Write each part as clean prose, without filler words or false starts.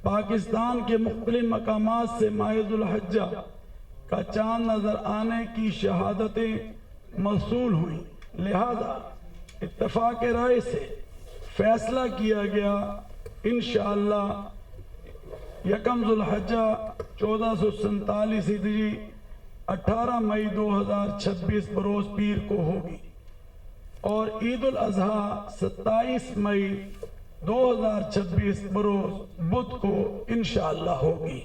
पाकिस्तान के मुख्तलिफ मकामात से माहिजुल हज्जा का चांद नजर आने की शहादतें मौसूल हुई। लिहाजा इत्तफाक राय से फैसला किया गया इंशाअल्लाह यकम जुल्हज्जा 1447 हिजरी 18 मई 2026 बरोज पीर को होगी और ईद उल अजहा 27 मई 2026 बरोज बुध को इंशाअल्लाह होगी।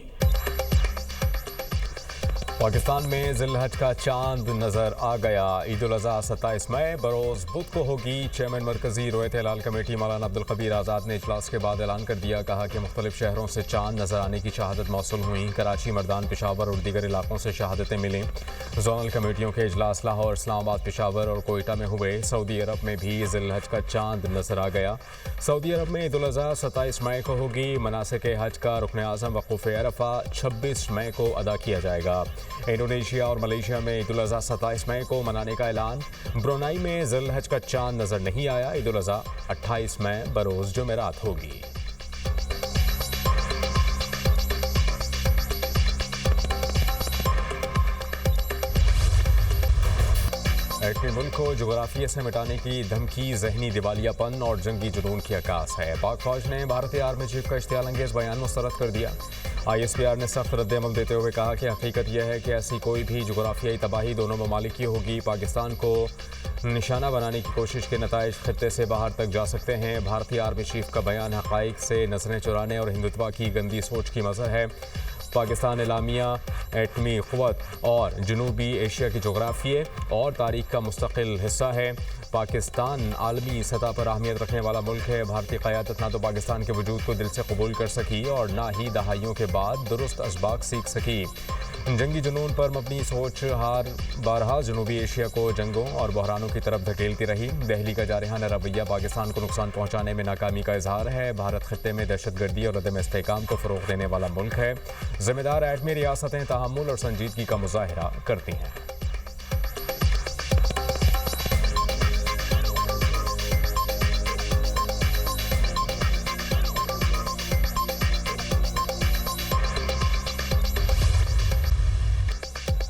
पाकिस्तान में ज़िल-हज का चांद नज़र आ गया। ईद उल अज़हा 27 मई बरोज़ बुध को होगी। चेयरमैन मरकज़ी रोयत हिलाल कमेटी मौलाना अब्दुल क़बीर आज़ाद ने इजलास के बाद ऐलान कर दिया। कहा कि मुख्तलिफ शहरों से चांद नज़र आने की शहादत मौसूल हुई। कराची, मर्दान, पेशावर और दीगर इलाकों से शहादतें मिलीं। जोनल कमेटियों के इजलास लाहौर, इस्लामाबाद, पेशावर और कोयटा में हुए। सऊदी अरब में भी ज़िल-हज का चांद नज़र आ गया। सऊदी अरब में ईद उल अज़हा 27 मई को होगी। मनासिक हज का रुकन आज़म वक़ूफ़ अरफ़ा 26 मई को अदा किया जाएगा। इंडोनेशिया और मलेशिया में ईद उल अज़हा 27 मई को मनाने का ऐलान। ब्रुनाई में ज़िल-हज का चांद नज़र नहीं आया। ईद उल अज़हा 28 मई बरोज़ जुमेरात होगी। एटमी मुल्क को जोग्राफिया से मिटाने की धमकी जहनी दिवालियापन और जंगी जुनून की अक्कास है। पाक फौज ने भारतीय आर्मी चीफ का इश्तियाल अंगेज बयान मुस्तरद कर दिया। ISPR ने सख्त रद्द-ए-अमल देते हुए कहा कि हकीकत यह है कि ऐसी कोई भी जोग्राफियाई तबाही दोनों ममालिक की होगी। पाकिस्तान को निशाना बनाने की कोशिश के नताइज खित्ते से बाहर तक जा सकते हैं। भारतीय आर्मी चीफ का बयान हक़ाइक़ से नज़रें चुराने और हिंदुत्व की गंदी सोच की मज़हर है। पाकिस्तान एलामिया एटमी क़ुव्वत और जनूबी एशिया की जोग्राफिए और तारीख़ का मुस्तकिल हिस्सा है। पाकिस्तान आलमी सतह पर अहमियत रखने वाला मुल्क है। भारतीय क़यादत ना तो पाकिस्तान के वजूद को दिल से कबूल कर सकी और ना ही दहाइयों के बाद दुरुस्त असबाक सीख सकी। जंगी जुनून पर मबनी सोच बारहा जनूबी एशिया को जंगों और बहरानों की तरफ धकेलती रही। दहली का जारहाना रवैया पाकिस्तान को नुकसान पहुँचाने में नाकामी का इजहार है। भारत खत्ते में दहशतगर्दी और अदम इस्तेहकाम को फ़रोग़ देने वाला मुल्क है। ज़िम्मेदार एटमी रियासतें तहम्मुल और संजीदगी का मुज़ाहिरा करती हैं।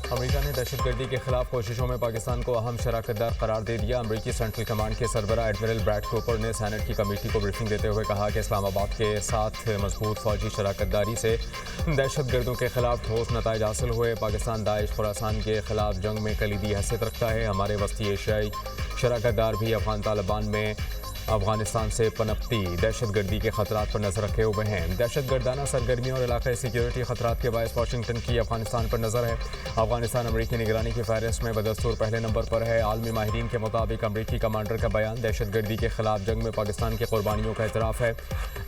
अमेरिका ने दहशतगर्दी के खिलाफ कोशिशों में पाकिस्तान को अहम शराकतदार करार दे दिया। अमेरिकी सेंट्रल कमांड के सरबराह एडमिरल ब्रैड कूपर ने सेनेट की कमेटी को ब्रीफिंग देते हुए कहा कि इस्लामाबाद के साथ मजबूत फौजी शराकतदारी से दहशतगर्दों के खिलाफ ठोस नताइज हासिल हुए। पाकिस्तान दाइश खुरासान के खिलाफ जंग में कलीदी हैसियत रखता है। हमारे वस्ती एशियाई शराकतदार भी अफगान तालिबान में अफगानिस्तान से पनपती दहशतगर्दी के खतरात पर नजर रखे हुए हैं। दहशतगर्दाना सरगर्मी और इलाकाई सिक्योरिटी खतरात के बायस वाशिंगटन की अफगानिस्तान पर नजर है। अफगानिस्तान अमरीकी निगरानी की फहरिस्त में बदस्तूर पहले नंबर पर है। आलमी माहिरीन के मुताबिक अमरीकी कमांडर का बयान दहशतगर्दी के खिलाफ जंग में पाकिस्तान की कुर्बानियों का एतराफ़ है।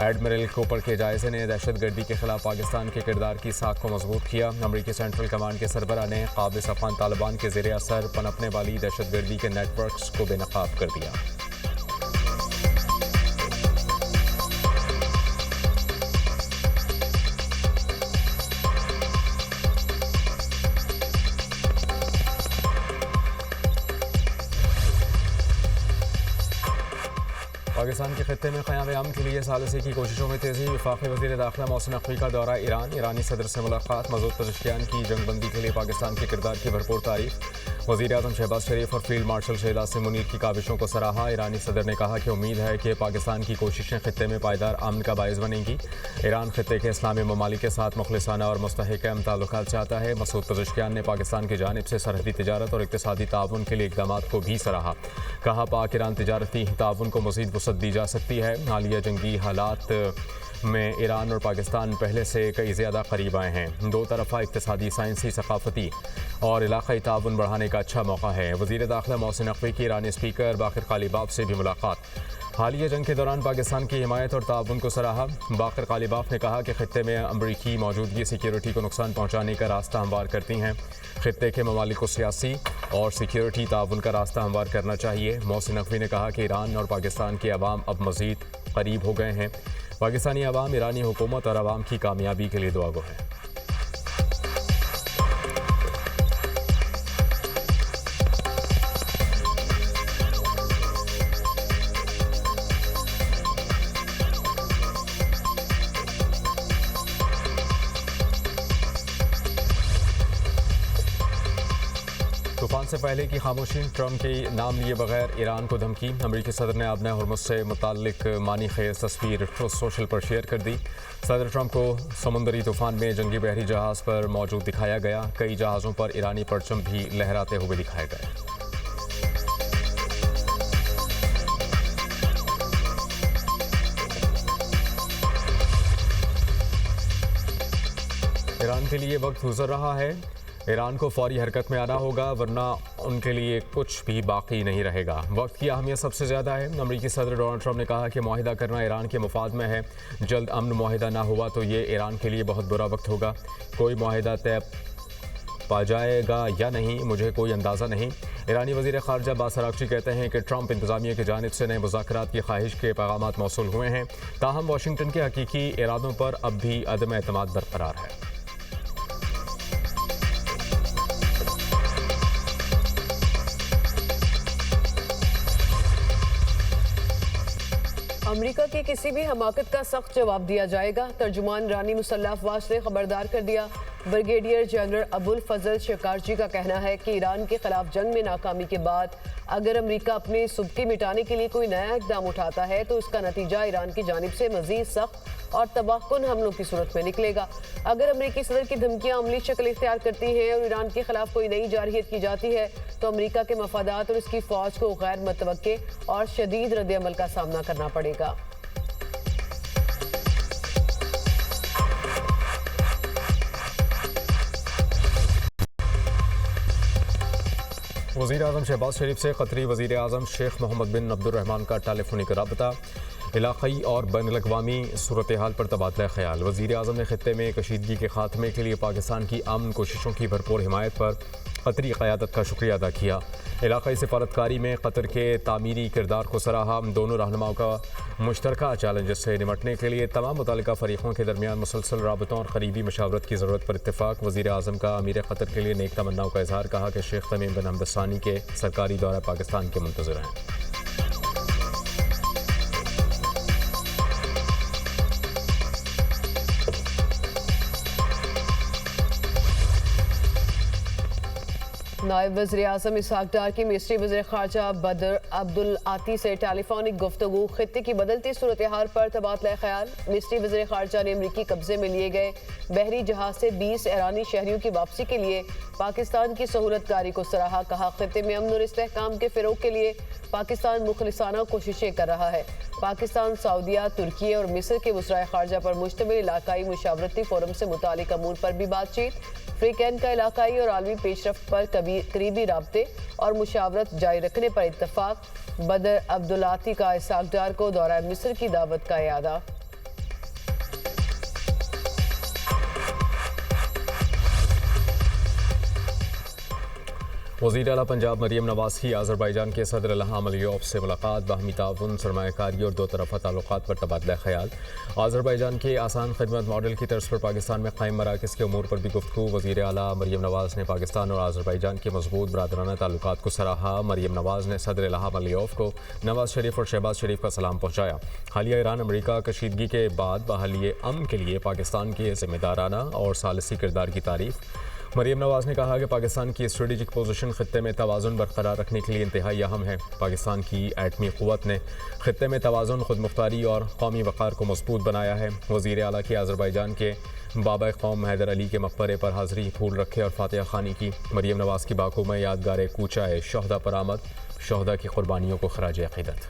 एडमिरल कूपर के जायजे ने दहशतगर्दी के खिलाफ पाकिस्तान के किरदार की साख को मजबूत किया। अमरीकी सेंट्रल कमांड के सरबराह ने काबिज अफगान तालिबान के ज़ेरे असर पनपने वाली दहशतगर्दी के नेटवर्क्स को बेनकाब कर दिया। पाकिस्तान के खत्ते में क़याम के लिए सालिसी की कोशिशों में तेज़ी। वफाक़ी वज़ीर दाखिला मोहसिन नक़वी का दौरा ईरान। ईरानी सदर से मुलाकात। मसूद पज़ेश्कियान की जंगबंदी के लिए पाकिस्तान के किरदार की भरपूर तारीफ़। वज़ीर आज़म शहबाज शरीफ और फील्ड मार्शल शहीद आसिम मुनीर की काविशों को सराहा। ईरानी सदर ने कहा कि उम्मीद है कि पाकिस्तान की कोशिशें खत्ते में पायदार अमन का बायस बनेंगी। ईरान खत्ते के इस्लामी ममालिक के साथ मुखलिसाना और मुस्तहकम ताल्लुकात चाहता है। मसूद पज़ेश्कियान ने पाकिस्तान की जानिब से सरहदी तिजारत और इक़्तिसादी ताउन के लिए इक़दामात को भी सराहा। कहा पाक ईरान तिजारती ताउन को मज़ीद वुसअत दी जा सकती है। हालिया जंगी हालात में ईरान और पाकिस्तान पहले से कई ज़्यादा करीब आए हैं। दो तरफ़ा इक़्तिसादी, साइंसी, सक़ाफ़ती और इलाक़ाई ताउन बढ़ाने का अच्छा मौका है। वज़ीर दाखिला मोहसिन नक़वी की ईरानी स्पीकर बाक़िर क़ालिबाफ़ से भी मुलाकात। हालिया जंग के दौरान पाकिस्तान की हिमायत और ताउन को सराहा। बाक़िर क़ालिबाफ़ ने कहा कि खत्ते में अमरीकी मौजूदगी सिक्योरिटी को नुकसान पहुँचाने का रास्ता हमवार करती हैं। खत्ते के ममालिक को सियासी और सिक्योरिटी ताउन का रास्ता हमवार करना चाहिए। मोहसिन नक़वी ने कहा कि ईरान और पाकिस्तान के अवाम अब मज़ीद करीब हो गए हैं। पाकिस्तानी अवाम ईरानी हुकूमत और अवाम की कामयाबी के लिए दुआगो है। से पहले की खामोशी, ट्रंप के नाम लिए बगैर ईरान को धमकी। अमेरिकी सदर ने अपने हुर्मुज़ से मुताल्लिक मानी खेज तस्वीर ट्रुथ सोशल पर शेयर कर दी। सदर ट्रंप को समुंदरी तूफान में जंगी बहरी जहाज़ पर मौजूद दिखाया गया। कई जहाज़ों पर ईरानी परचम भी लहराते हुए दिखाए गए। ईरान के लिए वक्त गुजर रहा है। ईरान को फौरी हरकत में आना होगा, वरना उनके लिए कुछ भी बाकी नहीं रहेगा। वक्त की अहमियत सबसे ज़्यादा है। अमेरिकी सदर डोनाल्ड ट्रंप ने कहा कि मुआहिदा करना ईरान के मुफाद में है। जल्द अमन मुआहिदा ना हुआ तो ये ईरान के लिए बहुत बुरा वक्त होगा। कोई मुआहिदा तय पा जाएगा या नहीं, मुझे कोई अंदाज़ा नहीं। ईरानी वज़ीर ख़ारजा अब्बास अराग़ची कहते हैं कि ट्रंप इंतज़ामिया की जानिब से नए मुज़ाकरात की ख्वाहिश के पैगामात मौसूल हुए हैं, ताहम वाशिंगटन के हकीकी इरादों पर अब भी अदम एतमाद बरकरार है। अमेरिका की किसी भी हमाकत का सख्त जवाब दिया जाएगा। तर्जुमान रानी मुसल्लह अफवाज ने खबरदार कर दिया। ब्रिगेडियर जनरल अबुल फजल शिकारजी का कहना है कि ईरान के खिलाफ जंग में नाकामी के बाद अगर अमेरिका अपनी सुबकी मिटाने के लिए कोई नया इकदाम उठाता है तो इसका नतीजा ईरान की जानिब से मजीद सख्त और तबाहकुन हमलों की सूरत में निकलेगा। अगर अमेरिकी सदर की धमकियां अमली शक्ल इख्तियार करती हैं और ईरान के खिलाफ कोई नई जारहियत की जाती है तो अमेरिका के मफादात और इसकी फौज को गैर मुतवक्के और शदीद रद्द-ए-अमल का सामना करना पड़ेगा। वज़ीर आज़म शहबाज शरीफ से क़तरी वज़ीर आज़म शेख मोहम्मद बिन अब्दुर्रहमान का टेलीफोनिक रब्ता। इलाक़ाई और बैनुल-अक़वामी सूरत हाल पर तबादला ख्याल। वज़ीर आज़म ने ख़ित्ते में कशीदगी के ख़ात्मे के लिए पाकिस्तान की अमन कोशिशों की भरपूर हिमायत पर क़तरी क़यादत का शुक्रिया अदा किया। इलाक़ाई सफारतकारी में क़तर के तामीरी किरदार को सराहा। दोनों रहनुमाओं का मुश्तरका चैलेंजेस से निमटने के लिए तमाम मुतल्लिका फ़रीक़ों के दरमियान मुसलसल राबतों और करीबी मशावरत की ज़रूरत पर इत्तेफ़ाक। वज़ीर आज़म का अमीर क़तर के लिए नेक तमन्नाओं का इज़हार। कहा कि शेख तमीम बिन हमद सानी के सरकारी दौरा पाकिस्तान के मुंतज़िर हैं। नायब वज़ीर आज़म इसहाक़ डार की मिस्री वज़ीर ख़ारजा बदर अब्दुल आती से टेलीफोनिक गुफ्तगू। खित्ते की बदलती सूरत हाल पर तबादला ख्याल। मिस्री वज़ीर ख़ारजा ने अमरीकी कब्जे में लिए गए बहरी जहाज़ से 20 ईरानी शहरियों की वापसी के लिए पाकिस्तान की सहूलतकारी को सराहा। कहा खित्ते में अमन और इस्तेहकाम के फ़रोग़ के लिए पाकिस्तान मुखलिसाना कोशिशें कर रहा है। पाकिस्तान, सऊदीया, तुर्की और मिस्र के वज़राए ख़ारजा पर मुश्तमिल इलाकाई मुशावरती फोरम से मुतालिक अमूर पर भी बातचीत। फ्रीकैन का इलाकाई और आलमी पेशरफ्त पर करीबी राब्ते और मुशावरत जारी रखने पर इत्तफाक। बदर अब्दुल्लाती का इसहाक़ डार को दौरा मिस्र की दावत का इयादा। वज़ीर आला पंजाब मरीम नवाज़ की अज़रबैजान के सदर इल्हाम अलियव से मुलाकात। बाहमी ताउन, सरमायाकारी और दो तरफ़ा ताल्लुकात पर तबादला ख्याल। अज़रबैजान के आसान खिदमत मॉडल की तर्ज पर पाकिस्तान में क़ायम मराकज़ के उमूर पर भी गुफ्तगू। वज़ीर आला मरीम नवाज़ ने पाकिस्तान और अज़रबैजान के मज़बूत बरादराना ताल्लुकात को सराहा। मरीम नवाज़ ने सदर इल्हाम अलियव को नवाज़ शरीफ और शहबाज शरीफ का सलाम पहुँचाया। हालिया ईरान अमरीका कशीदगी के बाद बहाली अमन के लिए पाकिस्तान के ज़िम्मेदाराना और सालिसी किरदार की तारीफ़। मरीम नवाज़ ने कहा कि पाकिस्तान की स्ट्रेटेजिक पोजीशन खित्ते में तवाज़ुन बरकरार रखने के लिए इंतहाई अहम है। पाकिस्तान की एटमी क़ुव्वत ने खित्ते में तवाज़ुन, खुदमुख्तारी और कौमी वक़ार को मज़बूत बनाया है। वज़ीर आला की अज़रबैजान के बाबा क़ौम हैदर अली के मक़बरे पर हाज़री, फूल रखे और फातिहा ख़ानी की। मरीम नवाज़ की बाकू में यादगार कूचा शहदा पर आमद। शहदा की क़ुरबानियों को ख़राज अक़ीदत।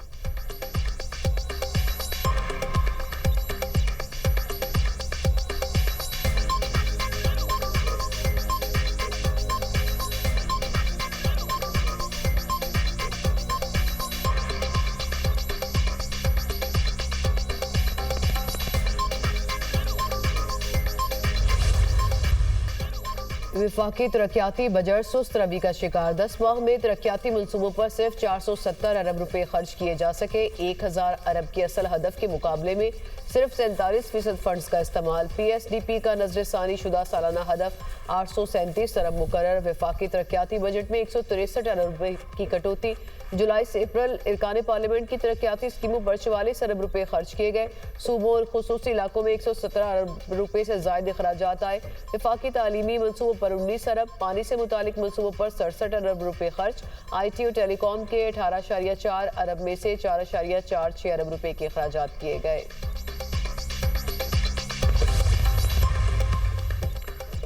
वफाकी तरक्याती बजट सुस्त रवि का शिकार। 10 माह में तरक्याती मनसूबों पर सिर्फ 470 अरब रुपए खर्च किए जा सके। 1000 अरब के असल हदफ के मुकाबले में सिर्फ 47% फंड्स का इस्तेमाल। PSDP का नजरसानी शुदा सालाना हदफ 837 अरब मुकर्रर। वफाकी तरक्याती बजट में 163 अरब रुपए की कटौती। जुलाई से अप्रैल इरकान पार्लियामेंट की तरक्याती स्कीमों पर 44 अरब रुपए खर्च किए गए। सूबों और खुसूसी इलाकों में 117 अरब रुपए से ज्यादा अखराजात आए। वफाकी तालीमी मनसूबों पर 19 अरब, पानी से मुतालिक मनसूबों पर 67 अरब रुपए खर्च। IT और टेलीकॉम के 18.4 अरब में से 4.46 अरब रुपए के अखराजात किए गए।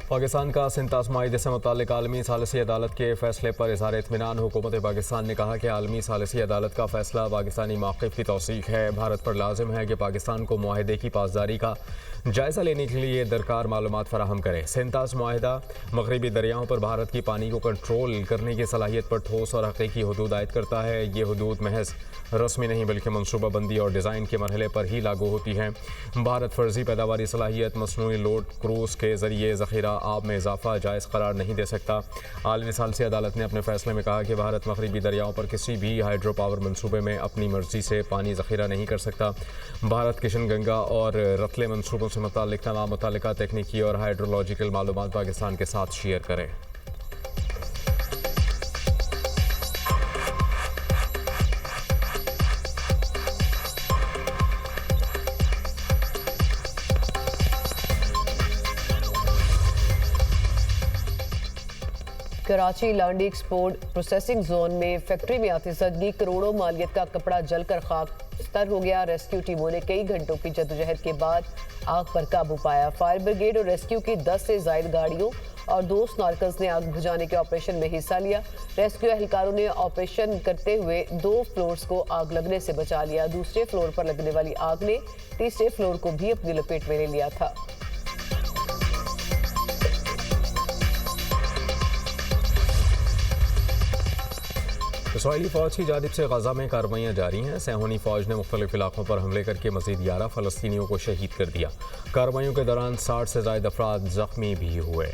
पाकिस्तान का सिंतास माहिदे से मुताल्लिक आलमी सालिसी अदालत के फैसले पर इज़हार इत्मीनान। हुकूमत पाकिस्तान ने कहा कि आलमी सालिसी अदालत का फैसला पाकिस्तानी मौक़िफ़ की तौसीक़ है। भारत पर लाजिम है कि पाकिस्तान को मुआहदे की पासदारी का जायज़ा लेने के लिए दरकार मालूमात फराहम करे। सिंतास मुआहदा मगरबी दरियाओं पर भारत की पानी को कंट्रोल करने की सलाहियत पर ठोस और हकीकी हुदूद आयद करता है। ये हुदूद महज रस्मी नहीं बल्कि मनसूबाबंदी और डिज़ाइन के मरहले पर ही लागू होती हैं। भारत फर्जी पैदावारी सलाहियत, मसनूई लोड क्रूज़ के ज़रिए ज़ख़ीरा आब में इजाफा जायज़ करार नहीं दे सकता। आलमी सालिसी अदालत ने अपने फैसले में कहा कि भारत मगरबी दरियाओं पर किसी भी हाइड्रो पावर मनसूबे में अपनी मर्जी से पानी ज़ख़ीरा नहीं कर सकता। भारत किशन गंगा और रतले मनसूबों से मुताल्लिक तमाम मुतल्लिका तकनीकी और हाइड्रोलॉजिकल मालूमात पाकिस्तान के साथ शेयर करें। Karachi Landhi export processing zone में फैक्ट्री में आतिशबाजी, करोड़ों मालियत का कपड़ा जलकर खाकस्तर हो गया। रेस्क्यू टीमों ने कई घंटों की जद्दोजहद के बाद आग पर काबू पाया। फायर ब्रिगेड और रेस्क्यू की 10 से ज्यादा गाड़ियों और 2 स्नॉर्कल्स ने आग बुझाने के ऑपरेशन में हिस्सा लिया। रेस्क्यू एहलकारों ने ऑपरेशन करते हुए 2 फ्लोर्स को आग लगने से बचा लिया। दूसरे फ्लोर पर लगने वाली आग ने तीसरे फ्लोर को भी अपनी लपेट में ले लिया था। इसराइली फ़ौज की जानिब से गजा में कार्रवाइयाँ जारी हैं। सेहूनी फ़ौज ने मुख्तलिफ इलाकों पर हमले करके मज़ीद 11 फ़लस्तीनियों को शहीद कर दिया। कार्रवाइयों के दौरान 60 से ज़ायद अफराद ज़ख्मी भी हुए।